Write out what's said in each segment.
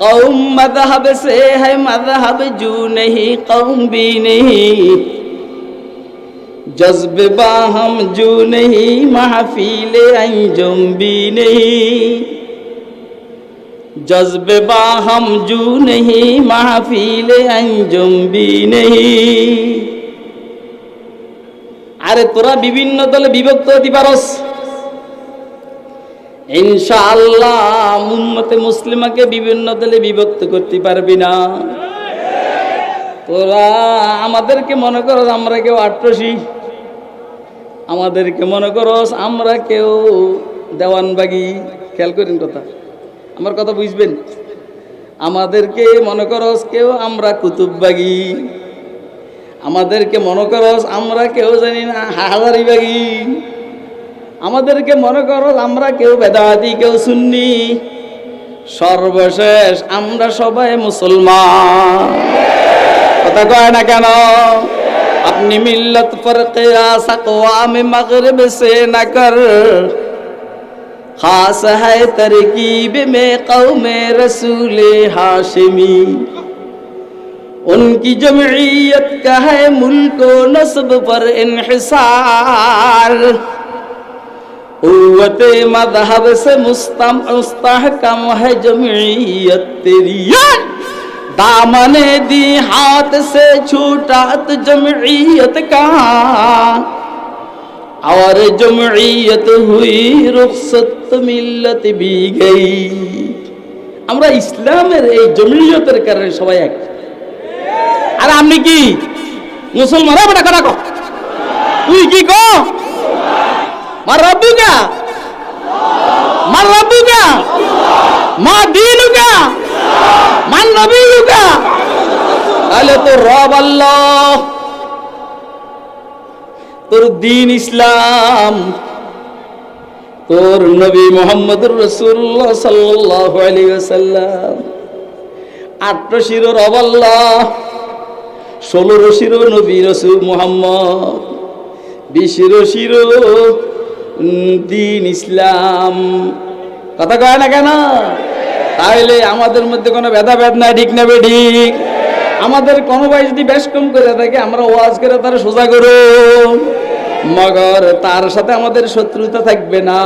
कौम मज़हब से है मज़हब जू नहीं कौम भी नहीं जज्ब बाहम जू नहीं महफिल अंजुम भी नहीं जज्ब बाहम जू नहीं महफिल अंजुम भी नहीं। আরে তোরা বিভিন্ন দলে বিভক্ত হতে পারস, ইনশাআল্লাহ উম্মতে মুসলিমাকে বিভিন্ন দলে বিভক্ত করতে পারবি না। তোরা আমাদেরকে মনে করস আমরা কেউ আট্রসি, আমাদেরকে মনে করস আমরা কেউ দেওয়ানবাগি। খেয়াল করেন কথা, আমার কথা বুঝবেন। আমাদেরকে মনে করস কেউ আমরা কুতুববাগি, আমাদেরকে মনে করস আমরা কেউ জানি না হাজারিবাগি, আমাদেরকে মনে করো আমরা কেউ বেদাতি কেউ সুন্নি, সর্বশেষ আমরা সবাই মুসলমান। কথা কয় না কেন? আপনি মিল্লত পর কিয়াস আকওয়াম মগরিব সে না কর, খাস है तरकीब में कौम रसूल हाशिमी। उनकी जमईयत का है मुल्क व नस्ब पर इन्हिसार, कुव्वते मज़हब से मुस्तहकम है जमईयत तेरी। दामने दी हाथ से छूटा तो जमईयत कहाँ, और जमईयत हुई रुखसत मिल्लत भी गई। আমরা ইসলামের এই জমীয়তের কারণে সবাই এক। আর আপনি কি মুসলমান? বেটা কথা কও, তুই কি কও? মার রব্বুকা, মার রব্বুকা, মা দীনুকা, মান নবিয়ুকা। তাহলে তোর রব আল্লাহ, তোর দ্বীন ইসলাম, তোর নবী মুহাম্মদুর রাসূলুল্লাহ সাল্লাল্লাহু আলাইহি ওয়াসাল্লাম। 8 শিরো রব আল্লাহ, 16 শিরো নবী রাসূল মুহাম্মদ, 20 শিরো দ্বীন ইসলাম। কথা কয় না কেন? তাহলে আমাদের মধ্যে কোনো ভেদাভেদ নাই, ঠিক না বেঠিক? আমাদের কোনো ভাই যদি বেশ কম করে থাকে আমরা ওয়াজ করে তার সোজা করো, মগর তার সাথে আমাদের শত্রুতা থাকবে না।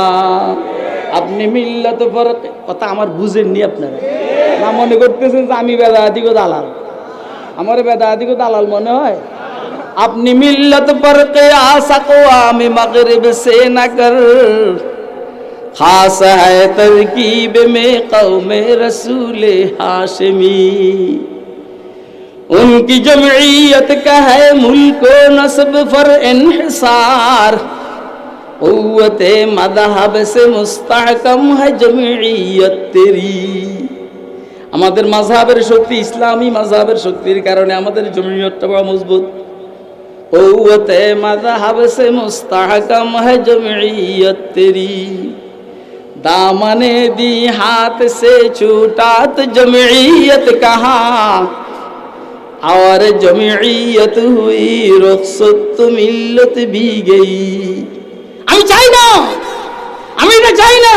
আপনি মিল্লাত পর কথা আমার বুঝেননি আপনারা, না মনে করতেছেন যে আমি বেদাতি গো দালাল, আমার বেদাতি গো দালাল মনে হয়? अपनी मिल्लत पर क़ियास अक़वाम मग़रिब से न कर, ख़ास है तरकीब में क़ौम रसूल हाशिमी। उनकी जमईयत का है मुल्क व नस्ब पर इन्हिसार, कुव्वते मज़हब से मुस्तहकम है जमईयत तेरी। আমাদের মাযহাবের শক্তি, ইসলামী মাযহাবের শক্তির কারণে আমাদের জমীয়তটা বড় মজবুত। কুव्वते मज़हब से मुस्तहकम है जमईयत तेरी, दामने दी हाथ से छूटा तो जमईयत कहाँ, और जमईयत हुई रुखसत मिल्लत भी गई। আমি চাই না, আমি এটা চাই না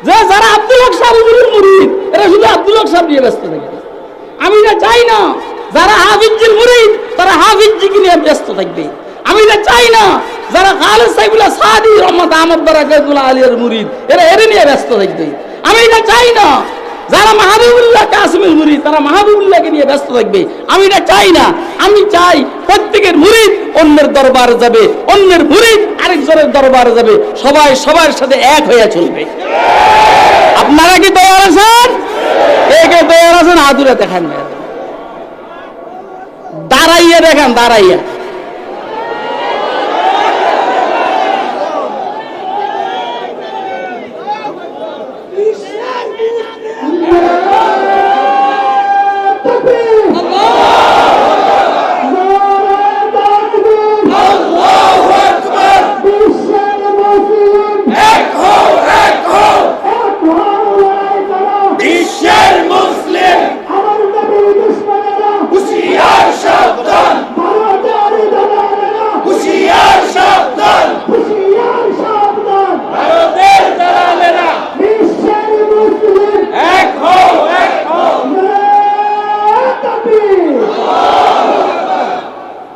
যে যারা আব্দুল হক সাহেবের মুরিদ এরা শুধু আব্দুল হক সাহেব নিয়ে ব্যস্ত থাকে। আমি এটা চাই না যারা হাফিজের মুরিদ তারা হাফিজকে নিয়ে ব্যস্ত থাকবে। আমি এটা চাই না যারা খালেদ সাইফুল্লাহ সাদি রহমত আহমদ বারাকাতুল্লাহ আলিয়ার মুরিদ এরা এর নিয়ে ব্যস্ত থাকবে। আমি এটা চাই না যারা মাহবুবুল্লাহ কাসিমের মুরিদ তারা মাহবুবুল্লাহকে নিয়ে ব্যস্ত থাকবে। আমি এটা চাই না। আমি চাই প্রত্যেকের মুরিদ অন্যের দরবারে যাবে, অন্যের মুরিদ আরেকজনের দরবারে যাবে, সবাই সবার সাথে এক হয়ে চলবে। আপনারা কি তৈরি আছেন? কে কে তৈরি আছেন? হাতুড়ে দেখান, দাঁড়াইয়া দেখান, দাঁড়াইয়া। হুঁশিয়ার সাবধান, ভারতের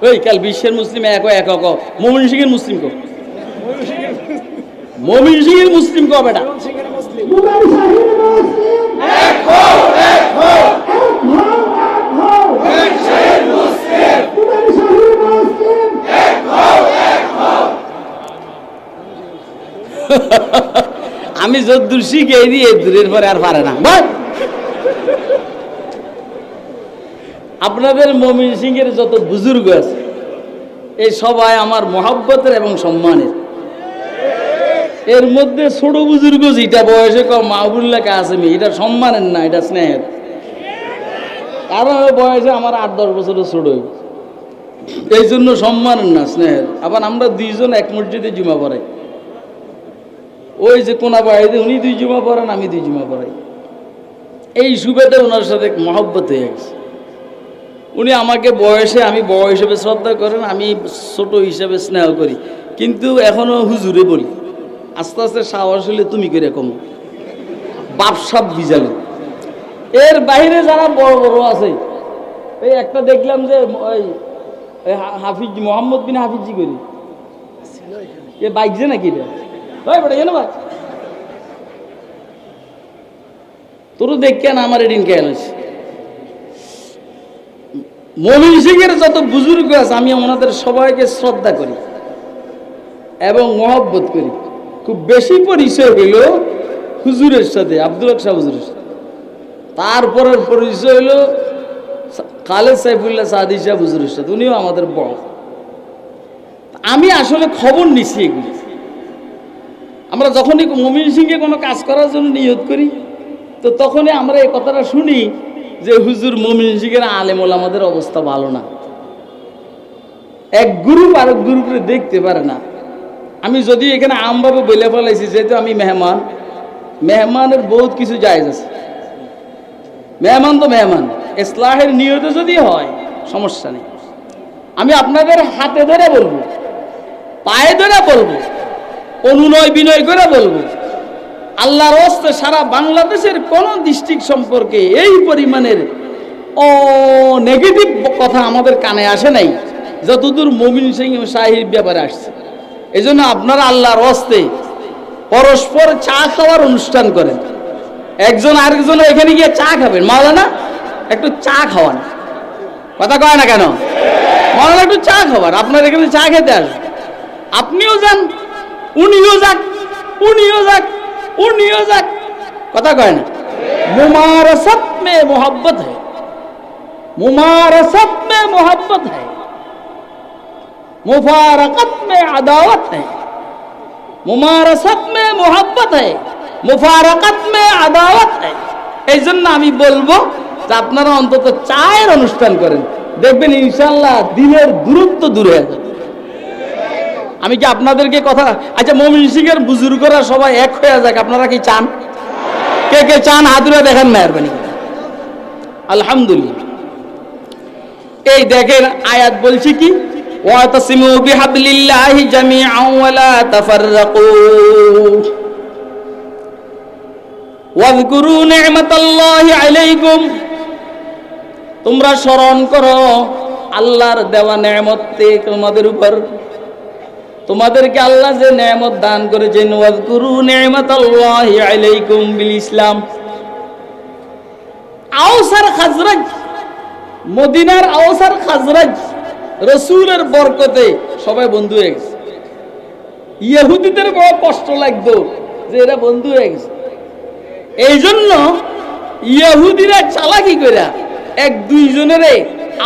ওই কাল বিশ্বের মুসলিম এক একক মমিন সিংহের মুসলিম কো মমিন সিংহের মুসলিম কো বেটা আমি যদ্দূর শিখে দিয়ে দূরের পরে আর পারে না। আপনাদের মমিন সিংহের যত বুজুর্গ আছে এই সবাই আমার মহব্বতের এবং সম্মানের। এর মধ্যে ছোট বুজুর্গ যেটা বয়সে কম মাহবুল্লাহ কাসেমি, এটা সম্মানের না, এটা স্নেহের। কারণ বয়সে আমার 8-10 বছরের ছোট, এই জন্য সম্মানের না, স্নেহের। আবার আমরা দুইজন এক মসজিদে জুমা পড়াই, ওই যে কোনা বাড়িতে উনি 2 জুমা পড়ান, আমি 2 জুমা পড়াই। এই সুবেদে ওনার সাথে মহব্বত হয়ে গেছে। উনি আমাকে বয়সে, আমি বড় হিসেবে শ্রদ্ধা করেন, আমি ছোট হিসেবে স্নেহ করি, কিন্তু এখনো হুজুরে বলি। আস্তে আস্তে সাহস হলে তুমি করে কম বাপসাপ বিজাল। এর বাইরে যারা বড় বড় আছে, এই একটা দেখলাম যে ওই হাফিজ মোহাম্মদ বিন হাফিজি করি, এ বাইক যে নাকি ভাই তোর দেখে না আমার এদিন খেয়াল আছে। মমিন সিংহের যত বুজুর্গ আছে আমি ওনাদের সবাইকে শ্রদ্ধা করি এবং মহব্বত করি। খুব বেশি পরিচয় হইল হুজুরের সাথে, আব্দুল হক শাহ হুজুরের সাথে। তারপরের পরিচয় হইল খালেদ সাইফুল্লাহ সাদি শাহ হুজুরের সাথে, উনিও আমাদের বড়। আমি আসলে খবর নিছি এগুলি। আমরা যখনই মমিন সিংহে কোনো কাজ করার জন্য নিয়ত করি, তো তখনই আমরা এই কথাটা শুনি যে হুজুর মমিন সিংহের আলেম ওলামাদের অবস্থা ভালো না, এক গ্রুপ আরেক গ্রুপে দেখতে পারে না। আমি যদি এখানে আমভাবে বলে ফেলাইছি, যেহেতু আমি মেহমান, মেহমানের বহুত কিছু জায়েজ আছে। মেহমান তো মেহমান, ইসলাহের নিয়তে যদি হয় সমস্যা নেই। আমি আপনাদের হাতে ধরে বলবো, পায়ে ধরে বলবো, অনুনয় বিনয় করে বলবো, আল্লাহর রাস্তে সারা বাংলাদেশের কোন ডিস্ট্রিক্ট সম্পর্কে এই পরিমাণের নেগেটিভ কথা আমাদের কানে আসে নাই যতদূর মমিন সিং শাহীর ব্যাপারে আসছে। এই জন্য আপনারা আল্লাহর রাস্তে পরস্পর চা খাওয়ার অনুষ্ঠান করেন, একজন আরেকজন এখানে গিয়ে চা খাবেন। মাওলানা একটু চা খাওয়ান, কথা কয় না কেন? মাওলানা একটু চা খাওয়ান, আপনার এখানে চা খেতে আসবেন, আপনিও যান, উনিও যাক, উনিও যাক, উনিও যাক, কথা কয় না? মুমারাসাত মে মোহব্বত है, मुमारसत में मोहब्बत है, मुफारकत में अदावत है। मुमारसत में मोहब्बत है, मुफारकत में अदावत है। এই জন্য আমি বলবো যে আপনারা অন্তত চায়ের অনুষ্ঠান করেন, দেখবেন ইনশাআল্লাহ দিনের দূরত্ব দূর হয়ে যাবে। আমি কি আপনাদেরকে কথা, আচ্ছা মমিন সিংহের বুজুর্গরা সবাই এক হয়ে যাক, আপনারা কি চান? কে কে চান হাত তুলে দেখেন মেহেরবানি। আলহামদুলিল্লাহ। এই দেখেন আয়াত বলছি কি, ওয়াতাসিমু বিহাবলিল্লাহি জামিআন ওয়া লা তাফাররাকু ওয়াযকুরু নি'মাতাল্লাহি আলাইকুম। তোমরা স্মরণ করো আল্লাহর দেওয়া নেয়ামত তোমাদের উপর, তোমাদেরকে আল্লাহ যে নেয়ামত দান করেছেন। ওয়াযকুরু নি'মাতাল্লাহি আলাইকুম বিল ইসলাম। আওস আর খাজরাজ, মদিনার আওস আর খাজরাজ রাসূলের বরকতে সবাই বন্ধু হয়ে গেছে। ইহুদিদের বড় কষ্ট লাগতো যে এরা বন্ধু হয়ে গেছে। এই জন্য ইহুদিরা চালাকি কইরা এক দুইজনের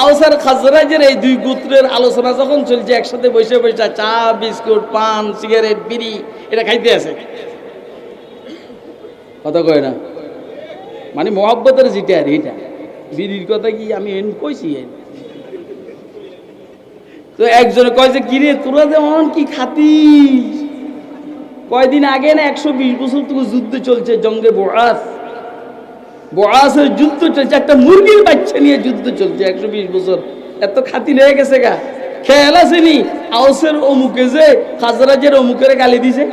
আওস আর খাজরাজের এই দুই গোত্রের আলোচনা যখন চলছে, একসাথে বসে বসে চা বিস্কুট পান সিগারেট বিড়ি এটা খাইতে আছে, কথা কয় না? মানে মহব্বতের যেটা আর এটা বিড়ির কথা কি আমি কইছি। তো একজনে কয় যে কিরে তোরা যেমন কি খাতিস, কয়দিন আগে না 120 বছর থেকে যুদ্ধ চলছে, জঙ্গে বোয়াস, বোয়াসের যুদ্ধ চলছে, একটা মুরগির বাচ্চা নিয়ে যুদ্ধ চলছে 120 বছর। এত খাতির হয়ে গেছে গা। খেয়াল আসেনি আওসের অমুকে যে খাজরাজের অমুকের গালি দিছে,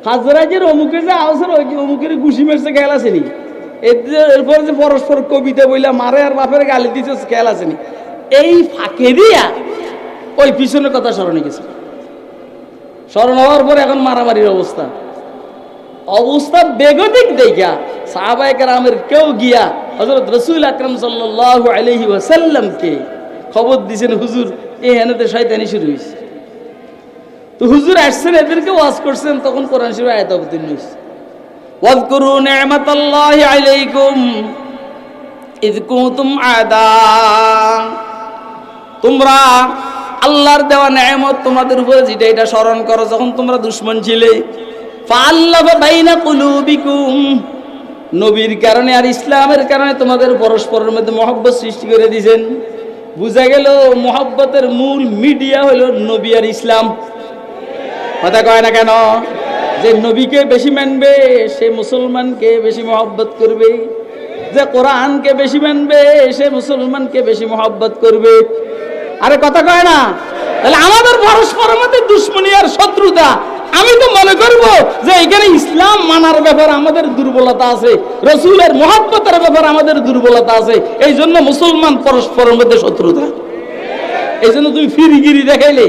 খাজরাজের অমুকে যে আওসের অমুকের ঘুষি মেরছে, খেয়াল আসেনি? এরপর যে পরস্পর কবিতা বইলা মারে আর বাপের গালি দিছে, খেয়াল আসেনি? এই ফাঁকে দিয়া ওই পিছনের কথা স্মরণে গেছে। স্মরণ হওয়ার পরে এখন মারামারির অবস্থা অবস্থা বেগতিক দেখা সাহাবায়ে কেরামের কেউ গিয়া হযরত রাসূল আকরাম সাল্লাল্লাহু আলাইহি ওয়াসাল্লামকে খবর দিয়েছেন, হুজুর এই হেনাতে শয়তানি শুরু হয়েছে। তো হুজুর আসছেন, এদেরকে ওয়াজ করছেন, তখন কোরআন শরীফের আয়াত অবতীর্ণ হয়েছে, ওয়াযকুরু নি'মাতাল্লাহি আলাইকুম ইয কুনতুম আদা, তোমরা আল্লাহর দেওয়া নেয়ামত তোমাদের উপরে যেটা এটা স্মরণ করো, যখন তোমরা দুশমন ছিলে। ফাআল্লাফা বাইনা কুলুবিকুম, নবীর কারণে আর ইসলামের কারণে তোমাদের পরস্পরের মধ্যে মহব্বত সৃষ্টি করে দিয়েছেন। বুঝা গেল মহব্বতের মূল মিডিয়া হলো নবী আর ইসলাম। কথা কয় না কেন? যে নবীকে বেশি মানবে সে মুসলমানকে বেশি মহব্বত করবে, যে কোরআনকে বেশি মানবে সে মুসলমানকে বেশি মহব্বত করবে। আরে কথা কয় না? তাহলে আমাদের পরস্পরের মধ্যে দুশ্মনী আর শত্রুতা, আমি তো মনে করব যে এখানে ইসলাম মানার ব্যাপারে আমাদের দুর্বলতা আছে, রাসূলের মহব্বতের ব্যাপারে আমাদের দুর্বলতা আছে, এই জন্য মুসলমান পরস্পরের মধ্যে শত্রুতা। এই জন্য তুমি ফিরিগিরি দেখাইলে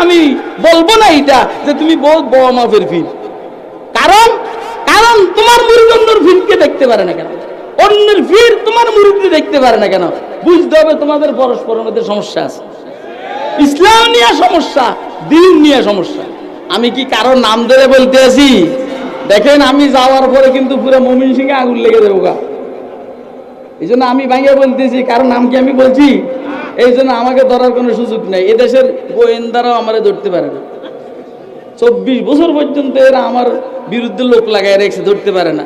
আমি বলবো না এটা যে তুমি বহুত বড় মাপের ফির। কারণ তোমার মুরিদ অন্যের ফিরকে দেখতে পারে না কেন? অন্যের ফির তোমার মুরিদকে দেখতে পারে না কেন? বুঝতে হবে তোমাদের পরস্পরের মধ্যে সমস্যা আছে। ইসলাম নিয়ে সমস্যা, দিন নিয়ে সমস্যা। আমি কি কারো নাম ধরে বলতে আছি? দেখেন আমি যাওয়ার পরে কিন্তু পুরো ময়মনসিংহে আগুন লেগে দেবো গা। এই জন্য আমি ভাঙিয়ে বলতেছি, কারণ নাম কি আমি বলছি? এই জন্য আমাকে ধরার কোনো সুযোগ নেই। এদেশের গোয়েন্দারাও আমারে ধরতে পারে না। 24 বছর পর্যন্ত এরা আমার বিরুদ্ধে লোক লাগাই রেখেছে, ধরতে পারে না।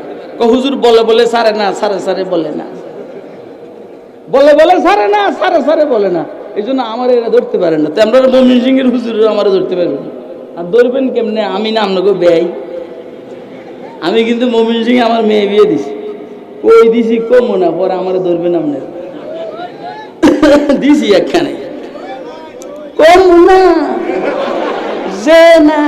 হুজুর বলে বলে সারে না, সারে বলে না, বলে সারে না, সারে বলে না। এই জন্য আমার এরা ধরতে পারে না। তো আমরা ময়মনসিংহের হুজুরের আমার ধরতে পারবেন না। আর ধরবেন কেমনে? আমি নাম নগো বেয়াই। আমি কিন্তু ময়মনসিংহে আমার মেয়ে বিয়ে দিছি, কই দিছি কমো না, পরে আমার ধরবেন আপনার দিছি একখানে কম না যে না।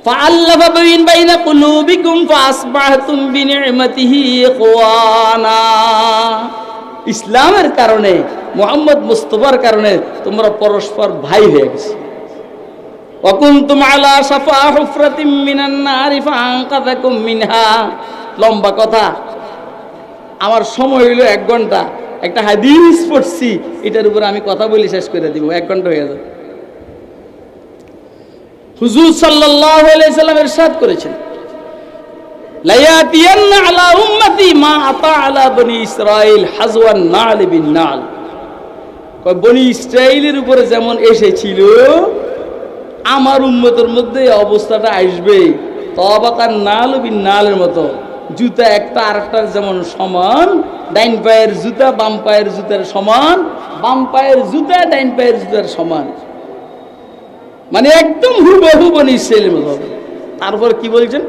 ফাআল্লাফা বাইনা কুলুবিকুম ফাআসবাহতুম বিনি'মাতিহি ইখওয়ানা, ইসলামের কারণে, মুহাম্মদ মুস্তাফার কারণে তোমরা পরস্পর ভাই হয়ে গেছো। ওয়া কুনতুম আলা শাফা হুফরাতিম মিনান নারি ফাআনকাযাকুম মিনহা। লম্বা কথা, আমার সময় হইল 1 ঘন্টা। একটা হাদিস পড়ছি, এটার উপর আমি কথা বলি শেষ করে দিব, 1 ঘন্টা হয়ে যাবে। হুজুর সাল্লাল্লাহু আলাইহি সাল্লাম ইরশাদ করেছেন, লা ইয়াতিয়ান্না আলা উম্মতি মা আতা আলা বনি ইসরাইল হাজওয়ান নাল বিন নাল। কয় বনি ইসরাইলের উপরে যেমন এসেছিল আমার উম্মতের মধ্যে অবস্থাটা আসবে তাবাকান নাল বিন নালের মতো। জুতা একটা আরেকটার যেমন সমান, ডাইন পায়ের জুতা বাম পায়ের জুতার সমান, বাম পায়ের জুতা ডাইন পায়ের জুতার সমান, মানে একদম হুবহু বনি ইসরাইলের মতো হবে। তারপর কি বলছেন?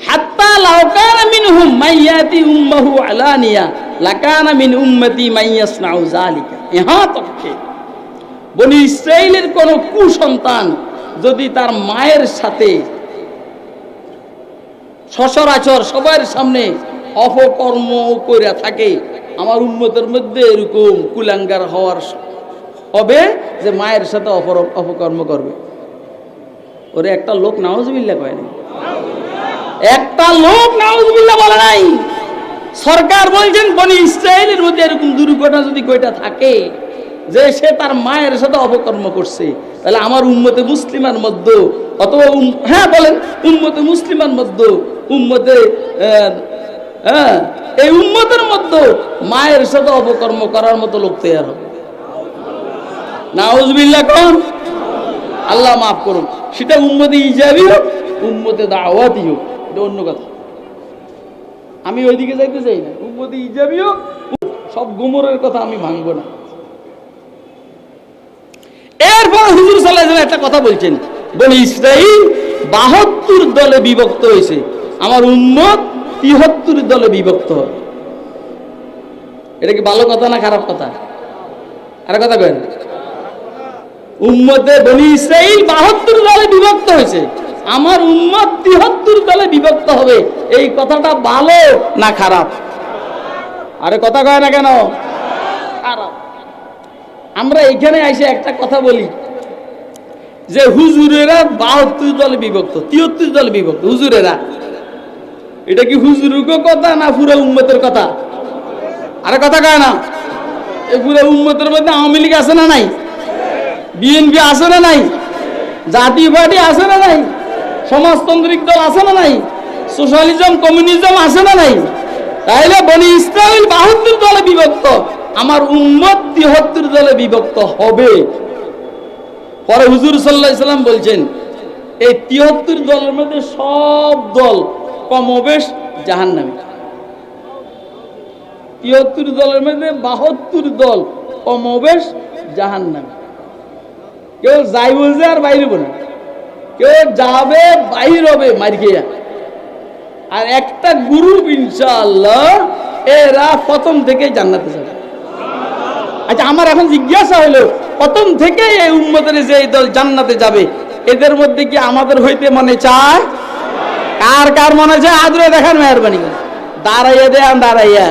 হাত্তা লাউ কানা মিনহুম মাইয়াতি উম্মহু আলানিয়া লাকানা মিন উম্মতি মাইয়াসনাউ যালিকা। ইহা তককে বনি ইসরাইলের কোন কুসন্তান যদি তার মায়ের সাথে সচরাচর সবার সামনে অপকর্ম করে থাকে, আমার উম্মতের মধ্যে এরকম কুলাঙ্গার হওয়ার হবে যে মায়ের সাথে অপকর্ম করবে। ওরে একটা লোক নাউজুবিল্লাহ কয় নাই, একটা লোক নাউজুবিল্লাহ বলে নাই। সরকার বলছেন বনি ইসরাইলের মধ্যে এরকম দুর্ঘটনা যদি কয়টা থাকে যে সে তার মায়ের সাথে অপকর্ম করছে, তাহলে আমার উম্মতে মুসলিমার মধ্যে অথবা হ্যাঁ বলেন উম্মতে মুসলিমার মধ্যে উম্মতে এই উম্মতের মধ্যে মায়ের সাথে অপকর্ম করার মতো লোক তৈরি হবে। নাউজুবিল্লাহ কোন? আল্লাহ মাফ করুন। সেটা উম্মতে ইজাবি হোক, উম্মতে দাওয়াতি হোক, এটা অন্য কথা। আমি ওইদিকে যাইতে চাই না। উম্মতে ইজাবি হোক, সব গুমরের কথা আমি ভাঙবো না। এরপর হুজুর সাল্লাল্লাহু আলাইহি ওয়াসাল্লাম একটা কথা বলছেন, বনি ইসরাইল 72 দলে বিভক্ত হয়েছে, আমার উম্মত 73 দলে বিভক্ত হবে। এটা কি ভালো কথা না খারাপ কথা? আর কথা কেন? উম্মতে বনি ইসরাইল 72 দলে বিভক্ত হয়েছে, আমার উম্মত 73 দলে বিভক্ত হবে। এই কথাটা ভালো না খারাপ? আরে কথা কয় না কেন? খারাপ। আমরা এখানে এসে একটা কথা বলি যে হুজুরেরা 72 দলে বিভক্ত, 73 দলে বিভক্ত হুজুরেরা। এটা কি হুজুরের কথা না পুরো উম্মতের কথা? আরে কথা কয় না? এই পুরো উম্মতের মধ্যে আওয়ামী লীগ আছে না নাই? বিএনপি আছে না নাই? জাতীয় পার্টি আছে না নাই? সমাজতান্ত্রিক দল আছে না নাই? সোশ্যালিজম কমিউনিজম আছে না নাই? তাইলে বনি ইসরাইল 72 দলে বিভক্ত, আমার উম্মত 73 দলে বিভক্ত হবে। পরে হুজুর সাল্লাল্লাহু আলাইহি সাল্লাম বলছেন এই 73 দলের মধ্যে সব দল কমবেশ জাহান্নামী। 73 দলের মধ্যে 72 দল কমবেশ জাহান্নামী। কেউ যাইব যে আর বাইরে না, কেউ যাবে বাইর হবে মার খেয়া। আর একটা গ্রুপ ইনশাআল্লাহ এরা প্রথম থেকে জান্নাতে যাবে। আচ্ছা, আমার এখন জিজ্ঞাসা হলো প্রথম থেকে এই উম্মতের যে এই দল জান্নাতে যাবে, এদের মধ্যে কি আমাদের হইতে মনে চায়? কার কার মনে চায়? আদরে দেখার মেহরবানি করে দাঁড়াইয়া দেন, দাঁড়াইয়া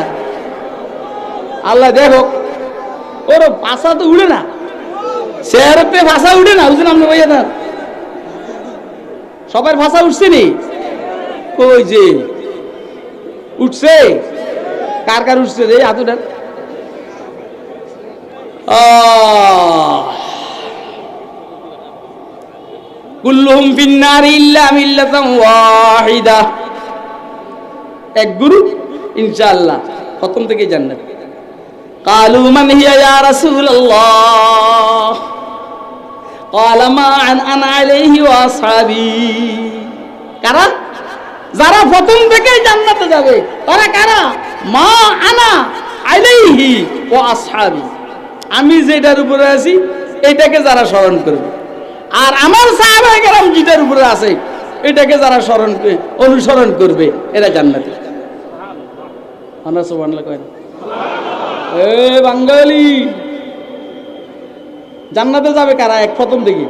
আল্লাহ দেখো। ওর ভাষা তো উড়ে না, শেয়ারতে ভাষা উঠে না। বুঝলেন আপনি ভাইয়া? না সবার ভাষা উঠছে নি? কই যে উঠছে? কার কার উঠছে রে হাতুটা? কুল্লুহুম ফিন্নার ইল্লা মিল্লাতান ওয়াহিদা। এক গ্রুপ ইনশাআল্লাহ প্রথম থেকে জান্নাত। قالوا من هي يا رسول الله قال ما أنا عليه وأصحابي। কারা? যারা প্রথম থেকে জান্নাতে যাবে তারা কারা? মা আনা আলাইহি ওয়া আসহাবি, আমি যেটার উপরে আছি এটাকে যারা স্মরণ করবে, আর আমার সাহাবায়ে কেরাম যেটার উপরে আছে এটাকে যারা অনুসরণ করবে এরা জান্নাতে। আমরা সুবহানাল্লাহ কই না? এ বাঙালি, জান্নাতে যাবে কারা? এক প্রথম থেকে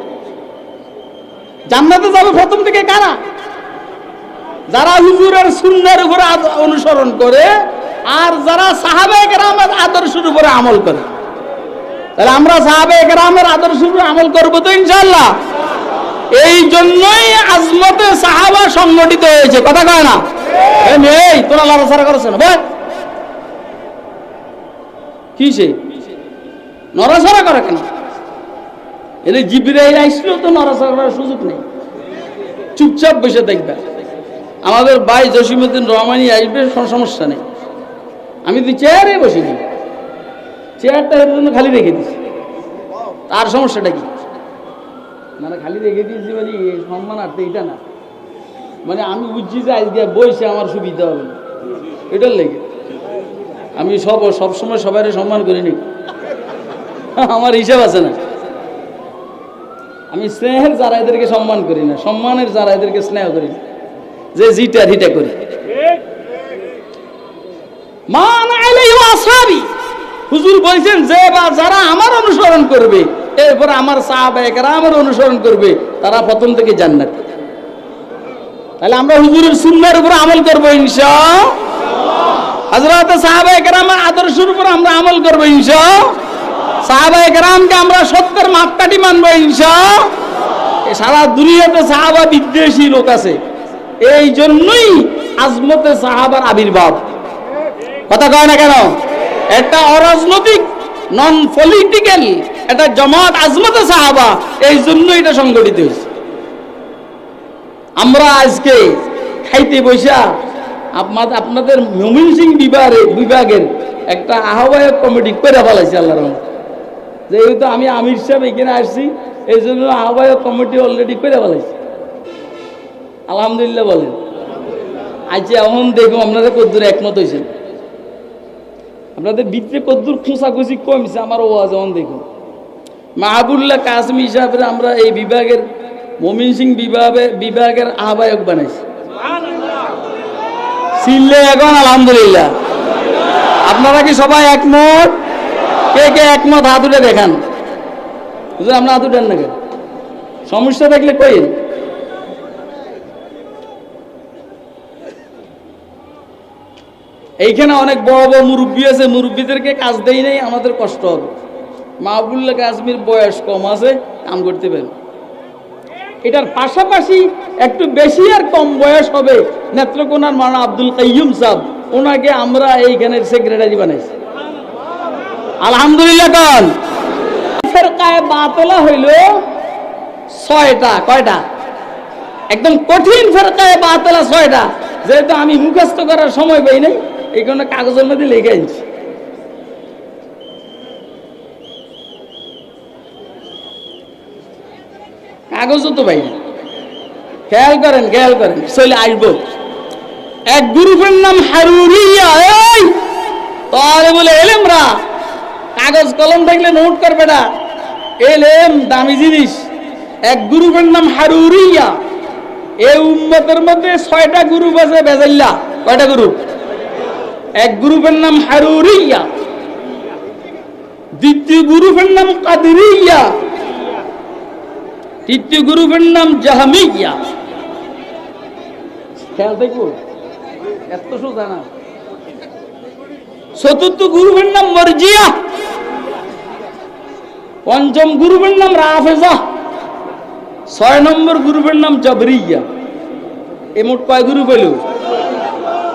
জান্নাতে যাবে প্রথম থেকে কারা? যারা হুজুরের সুন্নাহর উপরে অনুসরণ করে আর যারা সাহাবায়ে কেরামের আদর্শের উপরে আমল করে। তাহলে আমরা সাহাবায়ে কেরামের আদর্শের উপরে আমল করব তো ইনশাআল্লাহ। এই জন্যই আজমতে সাহাবা সংগঠিত হয়েছে। কথা কয় না? এই তোরা লড়াছড়া করছ না বল, কিসে নড়াচড়া করে কেন? এর জিবরাইল আইসলো তো নড়াচড়া করার সুযোগ নেই, চুপচাপ বসে দেখবে। আমাদের ভাই জসিমউদ্দিন রহমানি আসবে, কোনো সমস্যা নেই। আমি তো চেয়ারে বসিনি, চেয়ারটা এর জন্য খালি রেখে দিছি। তার সমস্যাটা কি? মানে খালি রেখে দিয়েছি মানে সম্মান আর এইটা না, মানে আমি বুঝছি যে আজকে বইসে আমার সুবিধা হবে না, এটার লেগে আমি সবসময় সবাই সম্মান করিনি। আমার হিসাব আছে না। আমি স্নেহের যারা এদেরকে সম্মান করি না, সম্মানের যারা এদেরকে স্নেহ করি না, যে জিটা হিটা করি। হুজুর বলছেন যে বা যারা আমার অনুসরণ করবে, এরপর আমার সাহাবায়ে কেরামের অনুসরণ করবে, তারা প্রথম থেকে জান্নাত। তাহলে আমরা হুজুরের সুন্নাহর উপর আমল করবো ইনশাআল্লাহ। হযরত সাহাবায়ে কেরামের আদর্শের উপর আমরা আমল করবো ইনশাআল্লাহ। সাহাবায়ে কেরামকে আমরা সত্যের মাপকাঠি মানবো ইনশাআল্লাহ। সারা দুনিয়াতে সাহাবা বিদ্বেষী লোক আছে, এই জন্যই আজমতে সাহাবার আবির্ভাব। কথা কয় না কেন? একটা অরাজনৈতিক নন পলিটিক্যাল একটা জামাত আজমতে সাহাবা, এই জন্য এটা সংগঠিত হয়েছে। আমরা আজকে খাইতে বৈশা আপনাদের ময়মনসিংহ বিভাগের একটা আহ্বায়ক কমিটি করে ফেলাইছে আল্লাহর রহমতে। যেহেতু আমি আমির সাহেব এখানে আসছি, এই জন্য আহ্বায়ক কমিটি অলরেডি করে ফেলাইছে। আলহামদুলিল্লাহ বলেন। আচ্ছা, এখন দেখুন আপনারা কদ্দুর একমত হয়েছেন, আপনাদের ভিতরে কদ্দুর খোঁচাখুচি কমছে আমার ওয়াজ। এখন দেখুন মাহবুবুল্লাহ কাসমি হিসাবে আমরা এই বিভাগের ময়মনসিংহ বিভাগের আহ্বায়ক বানাইছি। চিনলে এখন আলহামদুলিল্লাহ। আপনারা কি সবাই একমত? কে কে একমত হাত উঠে দেখান। বুঝলেন? আপনার হাত উঠেন না কেন? সমস্যা থাকলে কইন। এইখানে অনেক বড় বড় মুরব্বী আছে, মুরব্বীদেরকে কাজ দেই নাই, আমাদের কষ্ট হবে। মাহবুবুল্লাহ কাশ্মীর বয়স কম আছে, কাম করতে পারে। এটার পাশাপাশি একটু বেশি আর কম বয়স হবে নেত্রকোনার মাওলানা আব্দুল কাইয়ুম সাহেব, ওনাকে আমরা এইখানের সেক্রেটারি বানাইছি। আলহামদুলিল্লাহ। কাল ফেরকায়ে বাতিলা হইল 6টা। কয়টা? একদম কঠিন ফেরকায়ে বাতিলা 6টা। যেহেতু আমি মুখস্থ করার সময় পাই নাই, এই কারণে কাগজের মধ্যে লিখে আনছি। কাগজও তো পাই না। খেয়াল করেন, খেয়াল করেন, চলে আসবো। এক গ্রুপের নাম হারুরিয়া। এই তাহলে বলে এলেমরা কাগজ কলম থাকলে নোট করবে না, এলেম দামি জিনিস। এক গ্রুপের নাম হারুরিয়া। এই উম্মতের মধ্যে 6টা গ্রুপ আছে বেজাল্লা। কয়টা গ্রুপ? এক গ্রুপের নাম হারুরিয়া, দ্বিতীয় গ্রুপের নাম কাদরিয়া, তৃতীয় গ্রুপের নাম জাহমিয়া। খেয়াল দেখবো, এত সোজা না। চতুর্থ গ্রুপের নাম মরজিয়া, পঞ্চম গ্রুপের নাম রাফেজা, 6 নম্বর গ্রুপের নাম জাবরিয়া। এ মোট কয় গ্রুপ হইল?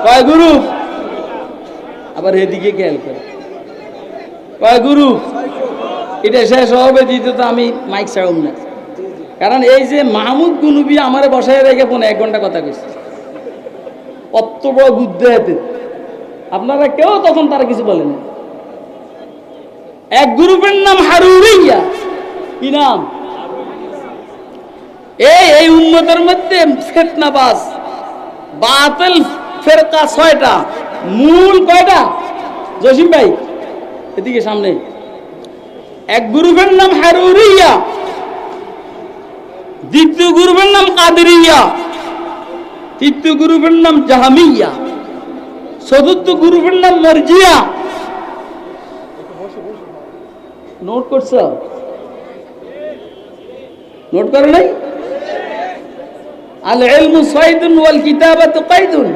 কয় গ্রুপ? আবার এদিকে খেয়াল করে, কয় গ্রুপ? এটা শেষ হবে দিতে তো আমি মাইক ছাড়ব না, কারণ এই যে মাহমুদ গুনুবি আমার বসায় রেখে 1 ঘন্টা কথা কইছে, অত বড় বুদ্ধি হাতে, আপনারা কেউ তখন তারা কিছু বলেন। এক গ্রুপের নাম হারুরিয়া। কি নাম? এই উম্মতের মধ্যে ফিতনাবাজ বাতিল ফেরকা 6টা, মূল কয়টা? জসিম ভাই এদিকে সামনে। এক গ্রুপের নাম হারুরিয়া, দ্বিতীয় গ্রুপের নাম কাদরিয়া, তৃতীয় গ্রুপের নাম জাহমিয়া, চতুর্থ গ্রুপের নাম মরজিয়া। নোট করছ? নোট করো নাই? আল ইলমু সাইদুন ওয়াল কিতাবাতু কাইদুন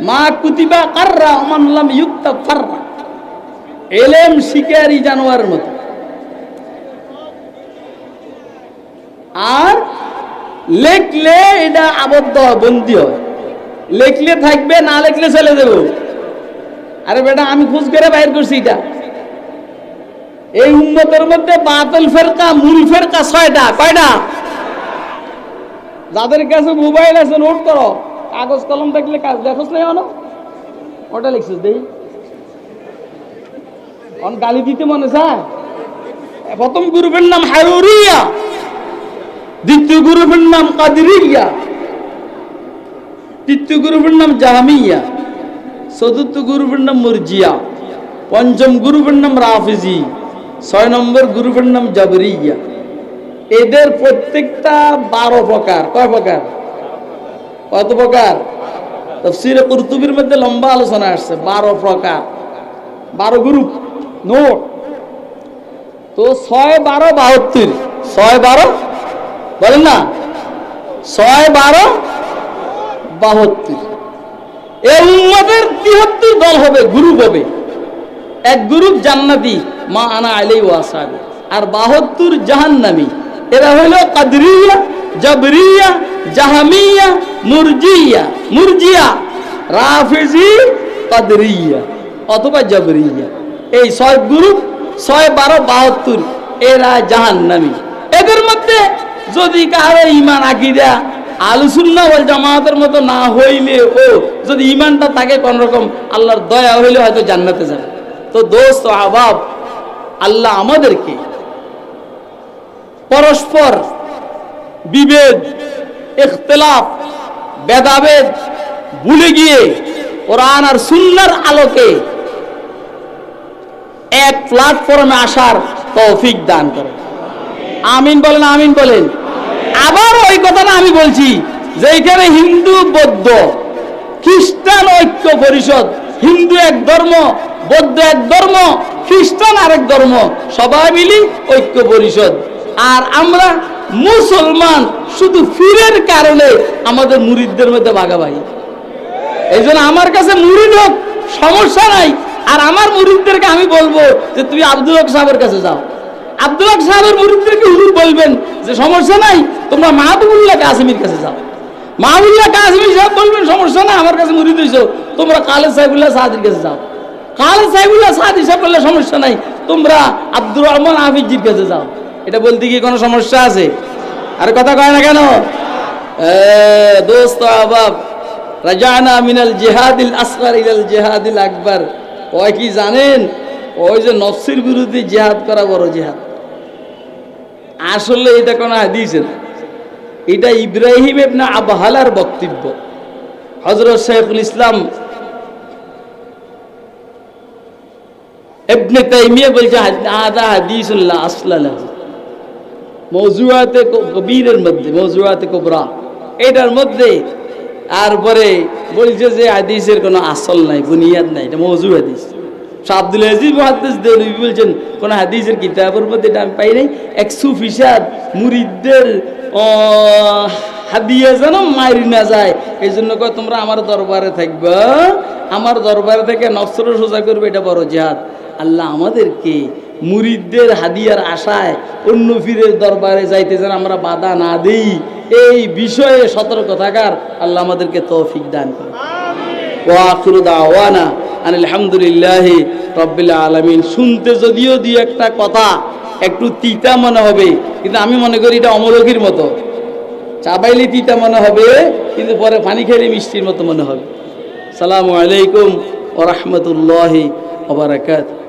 মা কুতিবা কাররা মান লাম ইউক্তাব ফাররা। ইলম শিকারী জানোয়ারের মতো, আর লেখলে এটা আবদ্ধ বন্দী হয়, লেখলে থাকবে, না লেখলে চলে দেব। আরে বেটা আমি খোঁজ করে বাইর করছি এটা। এই উম্মতের মধ্যে বাতিল ফেরকা, মূল ফেরকা 6টা। কয়টা? যাদের কাছে মোবাইল আছে নোট করো, কাগজ কলম থাকলে দেখোস না জানো ওটা লিখছিস দেই, গালি দিতে মনে চায়। প্রথম গ্রুপের নাম হারুরিয়া, দ্বিতীয় গ্রুপের নাম কাদরিয়া, তৃতীয় গ্রুপের নাম জাহমিয়া, চতুর্থ গ্রুপের নাম মুরজিয়া, পঞ্চম গ্রুপের নাম রাফিজি, 6 নম্বর গ্রুপের নাম জাবরিয়া। এদের প্রত্যেকটা 12 প্রকার। কয় প্রকার? কত প্রকার? তাফসীরে কুরতুবীর মধ্যে লম্বা আলোচনা আসছে। 12 প্রকার, 12 গ্রুপ। নোট তো 6 12 72। 6 12 বলেন না, 6 12 72। এই উম্মতের 73 দল হবে, গ্রুপ হবে। এক গ্রুপ জান্নাতি, মা আনা আলাইহি ওয়া আসহাবি, আর 72 জাহান্নামী। এরা হলো কাদরিয়া, জাবরিয়া, জাহমিয়া, মুরজিয়া, রাফিজি, কাদরিয়া অথবা জাবরিয়া। এই 6 গ্রুপ, 6 12 72, এরা জাহান্নামী। এদের মধ্যে যদি কারো ঈমান আকীদা আহলে সুন্নাহ ওয়াল জামাতের মতো না হইলে, ও যদি ঈমানটা থাকে কোন রকম, আল্লাহর দয়া হইলে হয়তো জান্নাতে যাবে। তো দোস্ত আহবাব, আল্লাহ আমাদেরকে পরস্পর বিভেদ, ইখতিলাফ, ভেদাভেদ ভুলে গিয়ে কোরআন আর সুন্নাহর আলোকে এক প্ল্যাটফর্মে আসার তৌফিক দান করে। আমিন বলেন, আমিন বলেন। আবার ওই কথাটা আমি বলছি যে এখানে হিন্দু, বৌদ্ধ, খ্রিস্টান ঐক্য পরিষদ, হিন্দু এক ধর্ম, বৌদ্ধ এক ধর্ম, খ্রিস্টান আরেক ধর্ম, সবাই মিলি ঐক্য পরিষদ। আর আমরা মুসলমান শুধু ফিরের কারণে আমাদের মুরিদদের মধ্যে ভাগাভাগি। এই জন্য আমার কাছে মুরিদ হোক সমস্যা নাই। আর আমার মুরিদদেরকে আমি বলবো যে তুই আব্দুল হক সাহেবের কাছে যাও। আব্দুল হক সাহেবের মুরিদদেরকে হুজুর বলবেন যে সমস্যা নাই, তোমরা মাহবুবুল্লাহ কাসিমির কাছে যাও। মাহবুবুল্লাহ কাসিমি সাহেব বলবেন সমস্যা নাই, আমার কাছে মুরিদ হইছো, তোমরা খালেদ সাহেবুল্লাহ সাদির কাছে যাও। খালেদ সাহেবুল্লাহ সাদি সাহেব বললে সমস্যা নাই, তোমরা আব্দুর রহমান হাফিজির কাছে যাও। এটা বলতে কি কোনো সমস্যা আছে? আর কথা কয় না কেন? দোস্ত আহবাব, রাজানা মিনাল জিহাদিল আসগার ইলাল জিহাদিল আকবার। ওই কি জানেন, ওই যে নফসের বিরুদ্ধে জিহাদ করা বড় জিহাদ। আসলে এটা কোন হাদিস না, এটা ইব্রাহিম ইবনে আবহালার বক্তব্য। হযরত শাইখুল ইসলাম ইবনে তাইমিয়া বলছে আদা হাদিসুল্লাহ আসলা লাহু, মওজুআতে কবীরের মধ্যে, মওজুআতে কুবরা এটার মধ্যে। আর পরে বলছে যে হাদিসের কোনো আসল নাই, বুনিয়াদ নাই, এটা মওজু হাদিস। শাহ আব্দুল আজিজ মুহাদ্দিস দেওবন্দি বলছেন কোন হাদিসের কিতাবের মধ্যে এটা আমি পাই নাই। এক সুফি সাহেব মুরিদদের হাদিয়া যেন মারি না যায়, এই জন্য কয় তোমরা আমার দরবারে থাকবা, আমার দরবারে থেকে নফসরে সোজা করবে, এটা বড় জিহাদ। আল্লাহ আমাদেরকে মুরিদদের হাদিয়ার আশায় অন্য পীরের দরবারে যাইতে যেন আমরা বাধা না দেই, এই বিষয়ে সতর্ক থাকার আল্লাহ আমাদেরকে তৌফিক দান করুন। ওয়া আখিরু দাওয়ানা আলহামদুলিল্লাহি রাব্বিল আলামিন। শুনতে যদিও দুই একটা কথা একটু তিতা মনে হবে, কিন্তু আমি মনে করি এটা অমরকির মতো, চাবাইলে তিতা মনে হবে, কিন্তু পরে পানি খেলে মিষ্টির মতো মনে হবে। আসসালামু আলাইকুম ওয়া রাহমাতুল্লাহি ওয়া বারাকাতুহু।